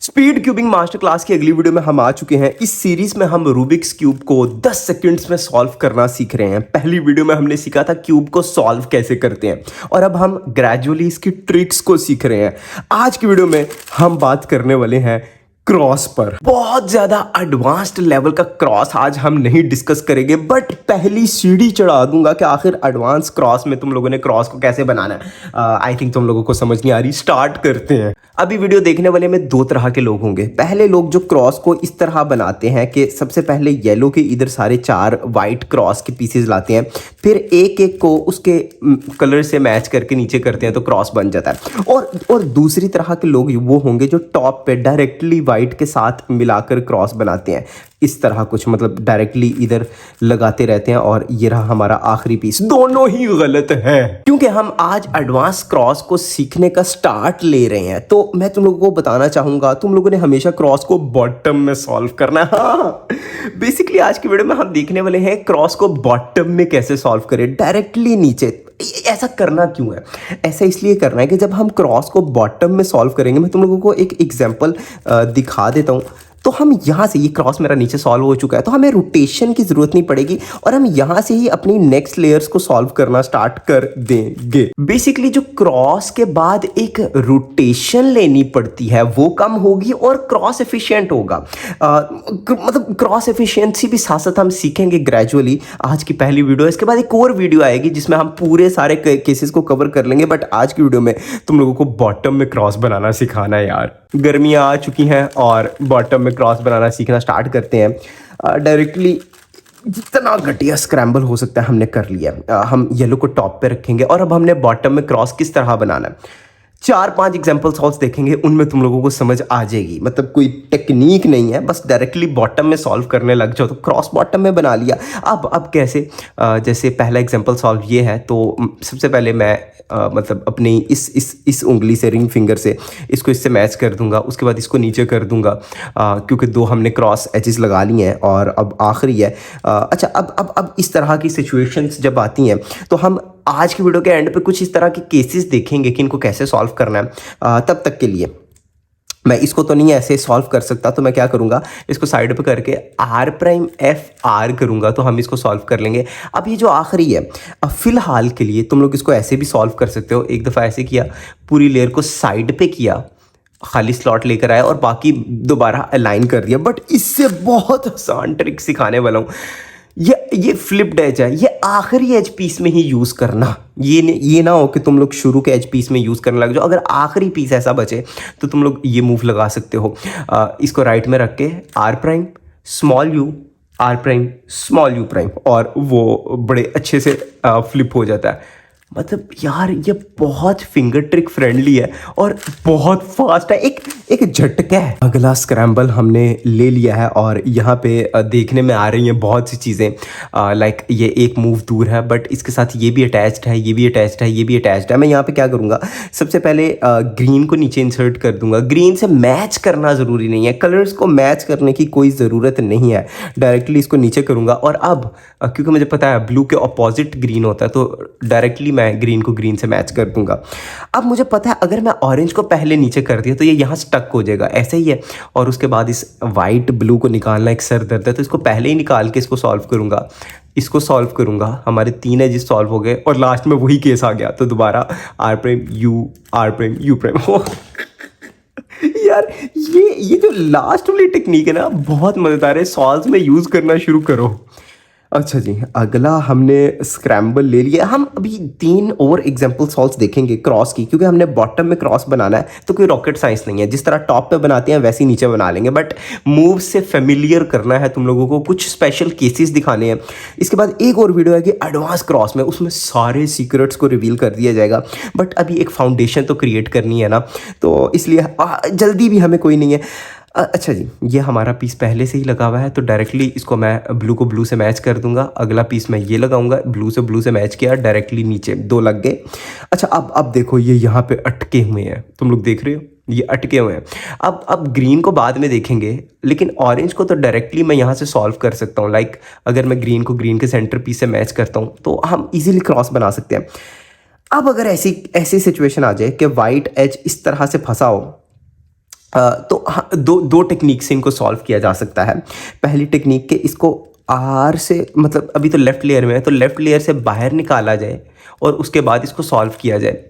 Speed cubing master class की अगली video में हम आ चुके हैं। इस सीरीज में हम रूबिक्स क्यूब को 10 सेकंड्स में सॉल्व करना सीख रहे हैं। पहली वीडियो में हमने सीखा था क्यूब को सॉल्व कैसे करते हैं और अब हम ग्रेजुअली इसकी ट्रिक्स को सीख रहे हैं। आज की वीडियो में हम बात करने वाले हैं क्रॉस पर। बहुत ज्यादा एडवांस्ड लेवल का क्रॉस आज हम नहीं डिस्कस करेंगे, बट पहली सीढ़ी चढ़ा दूंगा कि आखिर एडवांस क्रॉस में तुम लोगों ने क्रॉस को कैसे बनाना है। आई थिंक तुम लोगों को समझ नहीं आ रही। स्टार्ट करते हैं। अभी वीडियो देखने वाले में दो तरह के लोग होंगे। पहले लोग जो क्रॉस को इस तरह बनाते हैं कि सबसे पहले येलो के इधर सारे 4 वाइट क्रॉस के पीसेज लाते हैं, फिर एक एक को उसके कलर से मैच करके नीचे करते हैं तो क्रॉस बन जाता है। और दूसरी तरह के लोग वो होंगे जो टॉप पे डायरेक्टली वाइट के साथ मिलाकर क्रॉस बनाते हैं। इस तरह कुछ मतलब डायरेक्टली इधर लगाते रहते हैं और ये रहा हमारा आखिरी पीस। दोनों ही गलत है क्योंकि हम आज एडवांस क्रॉस को सीखने का स्टार्ट ले रहे हैं। तो मैं तुम लोगों को बताना चाहूंगा, तुम लोगों ने हमेशा क्रॉस को बॉटम में सॉल्व करना है। हाँ, बेसिकली आज की वीडियो में हम देखने वाले हैं क्रॉस को बॉटम में कैसे सॉल्व करें, डायरेक्टली नीचे। ऐसा करना क्यों है? ऐसा इसलिए करना है कि जब हम क्रॉस को बॉटम में सॉल्व करेंगे, मैं तुम लोगों को एक एग्जांपल दिखा देता हूँ। तो हम यहाँ से, ये क्रॉस मेरा नीचे सॉल्व हो चुका है, तो हमें रोटेशन की ज़रूरत नहीं पड़ेगी और हम यहाँ से ही अपनी नेक्स्ट लेयर्स को सॉल्व करना स्टार्ट कर देंगे। बेसिकली जो क्रॉस के बाद एक रोटेशन लेनी पड़ती है वो कम होगी और क्रॉस एफिशिएंट होगा। मतलब क्रॉस एफिशिएंसी भी साथ साथ हम सीखेंगे ग्रेजुअली। आज की पहली वीडियो है, इसके बाद एक और वीडियो आएगी जिसमें हम पूरे सारे केसेस को कवर कर लेंगे। बट आज की वीडियो में तुम लोगों को बॉटम में क्रॉस बनाना सिखाना है यार। गर्मियाँ आ चुकी हैं और बॉटम में क्रॉस बनाना सीखना स्टार्ट करते हैं। डायरेक्टली जितना घटिया स्क्रैम्बल हो सकता है हमने कर लिया। हम येलो को टॉप पे रखेंगे और अब हमने बॉटम में क्रॉस किस तरह बनाना है। 4-5 एग्जाम्पल सॉल्व देखेंगे, उनमें तुम लोगों को समझ आ जाएगी। मतलब कोई टेक्निक नहीं है, बस डायरेक्टली बॉटम में सॉल्व करने लग जाओ तो क्रॉस बॉटम में बना लिया। अब कैसे? जैसे पहला एग्जाम्पल सॉल्व ये है, तो सबसे पहले मैं मतलब अपनी इस उंगली से, रिंग फिंगर से इसको इससे मैच कर दूंगा। उसके बाद इसको नीचे कर दूंगा क्योंकि 2 हमने क्रॉस एजेस लगा लिए हैं और अब आखिरी है। अच्छा, अब इस तरह की सिचुएशंस जब आती हैं तो हम आज की वीडियो के एंड पे कुछ इस तरह के केसेस देखेंगे कि इनको कैसे सॉल्व करना है। तब तक के लिए मैं इसको तो नहीं ऐसे सॉल्व कर सकता, तो मैं क्या करूँगा, इसको साइड पे करके R'(F'(R) करूँगा तो हम इसको सॉल्व कर लेंगे। अब ये जो आखिरी है, अब फिलहाल के लिए तुम लोग इसको ऐसे भी सॉल्व कर सकते हो। एक दफ़ा ऐसे किया, पूरी लेयर को साइड पे किया, खाली स्लॉट लेकर आया और बाकी दोबारा अलाइन कर दिया। बट इससे बहुत आसान ट्रिक सिखाने वाला हूँ। ये फ्लिप्ड एज है, ये आखिरी एज पीस में ही यूज़ करना। ये ना हो कि तुम लोग शुरू के एज पीस में यूज़ करने लग जाओ। अगर आखिरी पीस ऐसा बचे तो तुम लोग ये मूव लगा सकते हो। इसको राइट में रख के R', स्मॉल u, R', और वो बड़े अच्छे से फ्लिप हो जाता है। मतलब यार ये बहुत फिंगर ट्रिक फ्रेंडली है और बहुत फास्ट है, एक झटका है। अगला स्क्रैम्बल हमने ले लिया है और यहाँ पे देखने में आ रही हैं बहुत सी चीज़ें। लाइक ये एक मूव दूर है बट इसके साथ ये भी अटैच्ड है, ये भी अटैच्ड है, ये भी अटैच्ड है। मैं यहाँ पे क्या करूँगा, सबसे पहले ग्रीन को नीचे इंसर्ट कर दूंगा। ग्रीन से मैच करना ज़रूरी नहीं है, कलर्स को मैच करने की कोई ज़रूरत नहीं है। डायरेक्टली इसको नीचे करूँगा और अब क्योंकि मुझे पता है ब्लू के अपोजिट ग्रीन होता है तो डायरेक्टली मैं ग्रीन को ग्रीन से मैच कर दूंगा। अब मुझे पता है अगर मैं ऑरेंज को पहले नीचे कर दिया तो ये यहाँ स्टक हो जाएगा, ऐसे ही है। और उसके बाद इस वाइट ब्लू को निकालना एक सर दर्द है, तो इसको पहले ही निकाल के इसको सॉल्व करूंगा। इसको सॉल्व करूंगा, हमारे 3 एजेस सॉल्व हो गए और लास्ट में वही केस आ गया। तो दोबारा R', यार ये जो लास्ट वाली टेक्निक है ना, बहुत मज़ेदार है। सॉल्व में यूज़ करना शुरू करो। अच्छा जी, अगला हमने स्क्रैम्बल ले लिया। हम अभी 3 और एग्जाम्पल सॉल्व देखेंगे क्रॉस की, क्योंकि हमने बॉटम में क्रॉस बनाना है तो कोई रॉकेट साइंस नहीं है। जिस तरह टॉप पे बनाते हैं वैसे ही नीचे बना लेंगे, बट मूव से फेमिलियर करना है तुम लोगों को, कुछ स्पेशल केसेस दिखाने हैं। इसके बाद एक और वीडियो है कि एडवांस क्रॉस में, उसमें सारे सीक्रेट्स को रिवील कर दिया जाएगा। बट अभी एक फाउंडेशन तो क्रिएट करनी है ना, तो इसलिए जल्दी भी हमें कोई नहीं है। अच्छा जी, ये हमारा पीस पहले से ही लगा हुआ है तो डायरेक्टली इसको मैं ब्लू को ब्लू से मैच कर दूंगा। अगला पीस मैं ये लगाऊंगा, ब्लू से मैच किया, डायरेक्टली नीचे 2 लग गए। अच्छा, अब देखो ये यहाँ पे अटके हुए हैं, तुम लोग देख रहे हो ये अटके हुए हैं। अब ग्रीन को बाद में देखेंगे, लेकिन ऑरेंज को तो डायरेक्टली मैं यहाँ से सॉल्व कर सकता हूँ। लाइक अगर मैं ग्रीन को ग्रीन के सेंटर पीस से मैच करता हूँ तो हम इजीली क्रॉस बना सकते हैं। अब अगर ऐसी सिचुएशन आ जाए कि वाइट एज इस तरह से फंसा हो तो हाँ, दो टेक्निक से इनको सॉल्व किया जा सकता है। पहली टेक्निक के इसको आर से, मतलब अभी तो लेफ्ट लेयर में है, तो लेफ्ट लेयर से बाहर निकाला जाए और उसके बाद इसको सॉल्व किया जाए।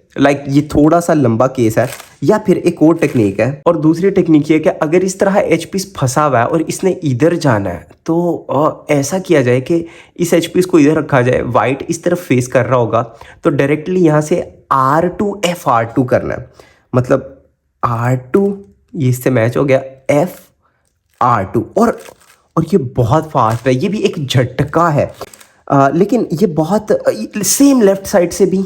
ये थोड़ा सा लंबा केस है। या फिर एक और टेक्निक है, और दूसरी टेक्निक ये है कि अगर इस तरह एच पीस फंसा हुआ है और इसने इधर जाना है, तो ऐसा किया जाए कि इस एच पीस को इधर रखा जाए, वाइट इस तरफ फेस कर रहा होगा, तो डायरेक्टली यहाँ से R2 करना है। मतलब R2, ये इससे मैच हो गया, FR2, और ये बहुत फास्ट है, ये भी एक झटका है। लेकिन ये बहुत सेम लेफ्ट साइड से भी,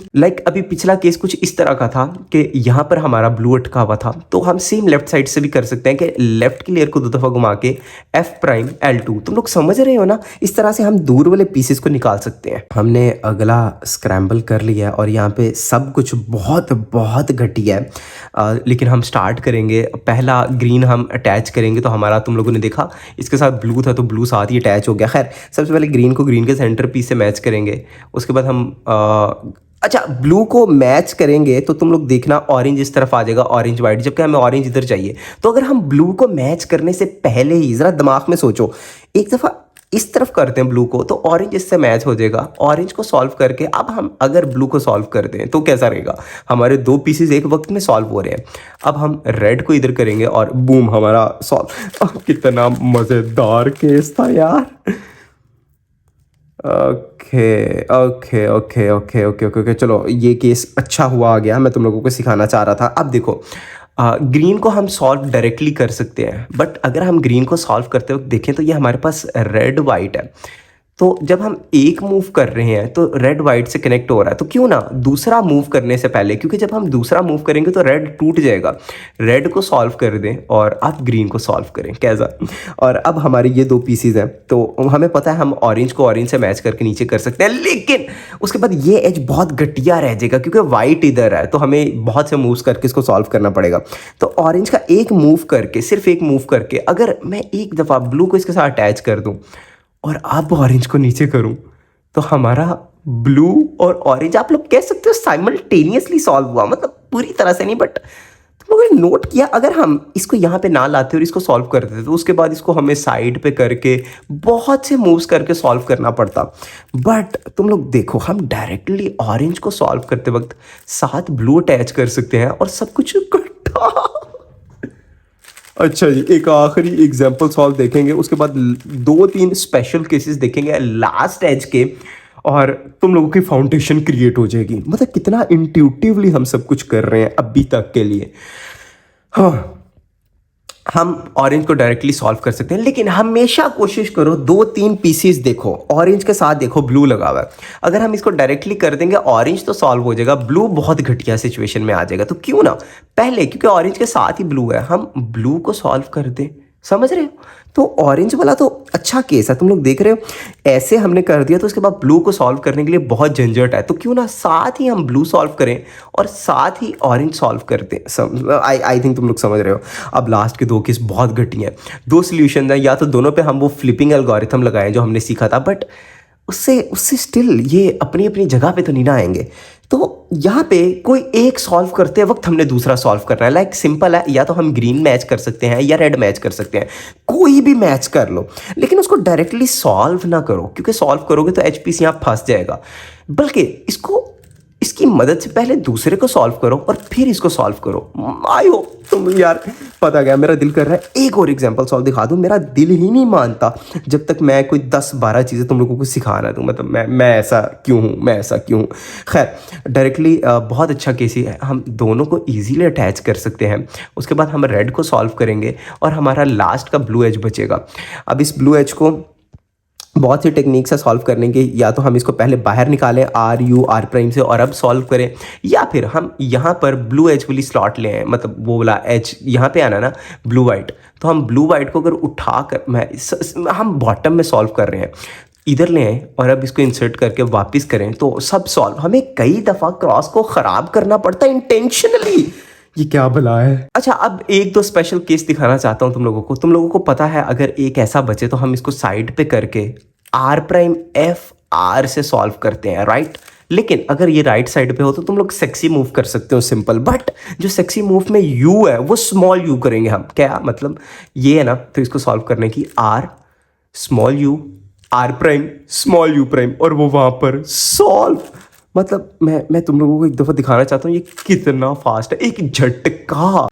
अभी पिछला केस कुछ इस तरह का था कि यहाँ पर हमारा ब्लू अटका हुआ था, तो हम सेम लेफ्ट साइड से भी कर सकते हैं कि लेफ्ट की लेयर को 2 दफ़ा घुमा के F'L2। तुम लोग समझ रहे हो ना, इस तरह से हम दूर वाले पीसेस को निकाल सकते हैं। हमने अगला स्क्रैम्बल कर लिया और यहाँ पे सब कुछ बहुत बहुत घटिया है। लेकिन हम स्टार्ट करेंगे, पहला ग्रीन हम अटैच करेंगे, तो हमारा तुम लोगों ने देखा इसके साथ ब्लू था, तो ब्लू साथ ही अटैच हो गया। खैर, सबसे पहले ग्रीन को ग्रीन के सेंटर पीस से मैच करेंगे, उसके बाद हम अच्छा ब्लू को मैच करेंगे, तो तुम लोग देखना ऑरेंज इस तरफ आ जाएगा, ऑरेंज वाइट, जबकि हमें ऑरेंज इधर चाहिए। तो अगर हम ब्लू को मैच करने से पहले ही जरा दिमाग में सोचो, एक दफ़ा इस तरफ करते हैं ब्लू को, तो ऑरेंज इससे मैच हो जाएगा। ऑरेंज को सॉल्व करके अब हम अगर ब्लू को सॉल्व करते हैं तो कैसा रहेगा, हमारे 2 पीसेस एक वक्त में सॉल्व हो रहे हैं। अब हम रेड को इधर करेंगे और बूम, हमारा सॉल्व। कितना मज़ेदार केस था यार। Okay okay okay okay okay okay, चलो ये केस अच्छा हुआ आ गया, मैं तुम लोगों को सिखाना चाह रहा था। अब देखो, ग्रीन को हम सॉल्व डायरेक्टली कर सकते हैं, बट अगर हम ग्रीन को सॉल्व करते वक्त देखें तो ये हमारे पास रेड वाइट है। तो जब हम एक मूव कर रहे हैं तो रेड वाइट से कनेक्ट हो रहा है, तो क्यों ना दूसरा मूव करने से पहले, क्योंकि जब हम दूसरा मूव करेंगे तो रेड टूट जाएगा, रेड को सॉल्व कर दें और अब ग्रीन को सॉल्व करें, कैसा। और अब हमारे ये 2 पीसीज हैं, तो हमें पता है हम ऑरेंज को ऑरेंज से मैच करके नीचे कर सकते हैं, लेकिन उसके बाद ये एज बहुत घटिया रह जाएगा क्योंकि वाइट इधर है, तो हमें बहुत से मूव्स करके इसको सॉल्व करना पड़ेगा। तो ऑरेंज का एक मूव करके, सिर्फ एक मूव करके, अगर मैं एक दफ़ा ब्लू को इसके साथ अटैच कर दूँ और अब ऑरेंज को नीचे करूं, तो हमारा ब्लू और ऑरेंज, आप लोग कह सकते हो साइमल्टेनियसली सॉल्व हुआ। मतलब पूरी तरह से नहीं, बट तुम लोगों ने नोट किया, अगर हम इसको यहाँ पे ना लाते और इसको सॉल्व करते तो उसके बाद इसको हमें साइड पे करके बहुत से मूव्स करके सॉल्व करना पड़ता। बट तुम लोग देखो, हम डायरेक्टली ऑरेंज को सॉल्व करते वक्त साथ ब्लू अटैच कर सकते हैं और सब कुछ इकट्ठा। अच्छा जी, एक आखिरी एग्जाम्पल सॉल्व देखेंगे, उसके बाद 2-3 स्पेशल केसेस देखेंगे लास्ट एज के, और तुम लोगों की फाउंडेशन क्रिएट हो जाएगी। मतलब कितना इंट्यूटिवली हम सब कुछ कर रहे हैं अभी तक के लिए। हाँ, हम ऑरेंज को डायरेक्टली सॉल्व कर सकते हैं, लेकिन हमेशा कोशिश करो 2-3 पीसीस देखो, ऑरेंज के साथ देखो ब्लू लगा हुआ है। अगर हम इसको डायरेक्टली कर देंगे ऑरेंज तो सॉल्व हो जाएगा, ब्लू बहुत घटिया सिचुएशन में आ जाएगा। तो क्यों ना पहले, क्योंकि ऑरेंज के साथ ही ब्लू है, हम ब्लू को सॉल्व कर दें। समझ रहे हो? तो ऑरेंज वाला तो अच्छा केस है, तुम लोग देख रहे हो, ऐसे हमने कर दिया, तो उसके बाद ब्लू को सॉल्व करने के लिए बहुत झंझट है। तो क्यों ना साथ ही हम ब्लू सॉल्व करें और साथ ही ऑरेंज सॉल्व करते हैं। आई थिंक तुम लोग समझ रहे हो। अब लास्ट के 2 केस बहुत घटिया हैं। 2 सोल्यूशन है, या तो दोनों पे हम वो फ्लिपिंग एल्गोरिथम लगाएं जो हमने सीखा था, बट उससे स्टिल ये अपनी अपनी जगह पे तो नहीं ना आएंगे। तो यहाँ पे कोई एक सॉल्व करते वक्त हमने दूसरा सॉल्व करना है। सिंपल है, या तो हम ग्रीन मैच कर सकते हैं या रेड मैच कर सकते हैं, कोई भी मैच कर लो, लेकिन उसको डायरेक्टली सॉल्व ना करो, क्योंकि सॉल्व करोगे तो एचपीसी यहाँ फंस जाएगा। बल्कि इसकी मदद से पहले दूसरे को सॉल्व करो और फिर इसको सॉल्व करो। आई होप तुम, यार पता गया, मेरा दिल कर रहा है एक और एग्जांपल सॉल्व दिखा दूं। मेरा दिल ही नहीं मानता जब तक मैं कोई 10-12 चीज़ें तुम लोगों को सिखा ना दूं। मतलब मैं ऐसा क्यों हूँ। खैर, डायरेक्टली बहुत अच्छा केस है, हम दोनों को ईजीली अटैच कर सकते हैं। उसके बाद हम रेड को सॉल्व करेंगे और हमारा लास्ट का ब्लू एज बचेगा। अब इस ब्लू एज को बहुत सी टेक्निक से सॉल्व करने के, या तो हम इसको पहले बाहर निकालें R से और अब सॉल्व करें, या फिर हम यहाँ पर ब्लू एज वाली स्लॉट लें, मतलब वो वाला एज यहाँ पे आना ना, ब्लू वाइट। तो हम ब्लू वाइट को अगर उठा कर हम बॉटम में सॉल्व कर रहे हैं, इधर ले आए और अब इसको इंसर्ट करके वापस करें तो सब सॉल्व। हमें कई दफ़ा क्रॉस को ख़राब करना पड़ता है इंटेंशनली। ये क्या भला है। अच्छा, अब 1-2 स्पेशल केस दिखाना चाहता हूँ तुम लोगों को पता है, अगर एक ऐसा बचे तो हम इसको साइड पे करके R' F R से सॉल्व करते हैं, राइट। लेकिन अगर ये राइट साइड पे हो तो तुम लोग सेक्सी मूव कर सकते हो सिंपल। बट जो सेक्सी मूव में यू है वो स्मॉल यू करेंगे हम। क्या मतलब ये है ना, तो इसको सॉल्व करने की R small U R prime small U prime और वो वहां पर सॉल्व। मतलब मैं तुम लोगों को एक दफा दिखाना चाहता हूँ ये कितना फास्ट है, एक झटका।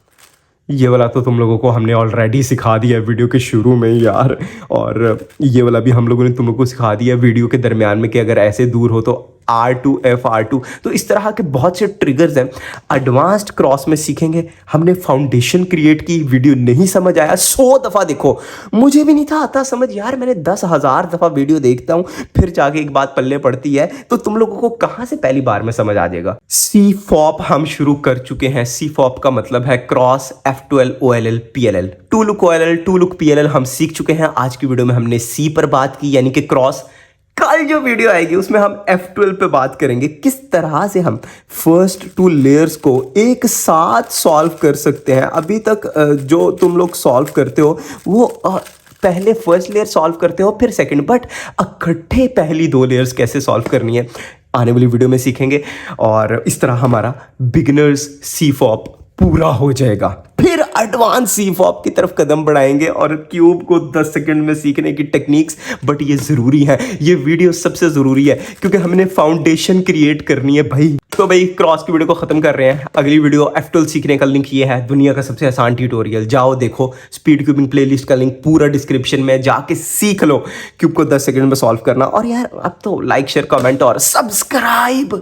ये वाला तो तुम लोगों को हमने ऑलरेडी सिखा दिया है वीडियो के शुरू में ही यार, और ये वाला भी हम लोगों ने तुम लोगों को सिखा दिया वीडियो के दरमियान में कि अगर ऐसे दूर हो तो R2 F2। तो इस तरह के बहुत से ट्रिगर्स हैं। एडवांस्ड क्रॉस में सीखेंगे। हमने फाउंडेशन क्रिएट की, वीडियो नहीं समझ आया 100 दफ़ा देखो। मुझे भी नहीं था आता समझ यार, मैंने 10,000 दफ़ा वीडियो देखता हूँ फिर जाके एक बात पल्ले पड़ती है, तो तुम लोगों को कहाँ से पहली बार में समझ आ जाएगा। C-FOP हम शुरू कर चुके हैं। C-FOP का मतलब है cross F12 OLL PLL। 2 look OLL 2 look PLL हम सीख चुके हैं। आज की वीडियो में हमने C पर बात की यानी कि क्रॉस। कल जो वीडियो आएगी उसमें हम F12 पे बात करेंगे किस तरह से हम फर्स्ट 2 लेयर्स को एक साथ सॉल्व कर सकते हैं। अभी तक जो तुम लोग सॉल्व करते हो वो पहले फर्स्ट लेयर सॉल्व करते हो फिर सेकंड, बट इकट्ठे पहली 2 लेयर्स कैसे सॉल्व करनी है आने वाली वीडियो में सीखेंगे। और इस तरह हमारा बिगिनर्स C-FOP पूरा हो जाएगा। फिर एडवांस C-FOP की तरफ कदम बढ़ाएंगे और क्यूब को 10 सेकंड में सीखने की टेक्निक्स। बट ये ज़रूरी है, ये वीडियो सबसे ज़रूरी है क्योंकि हमने फाउंडेशन क्रिएट करनी है भाई। तो भाई क्रॉस की वीडियो को ख़त्म कर रहे हैं। अगली वीडियो F12 सीखने का लिंक ये है, दुनिया का सबसे आसान ट्यूटोरियल। जाओ देखो, स्पीड क्यूबिंग प्लेलिस्ट का लिंक पूरा डिस्क्रिप्शन में, जाके सीख लो क्यूब को 10 सेकंड में सॉल्व करना। और यार अब तो लाइक शेयर कमेंट और सब्सक्राइब।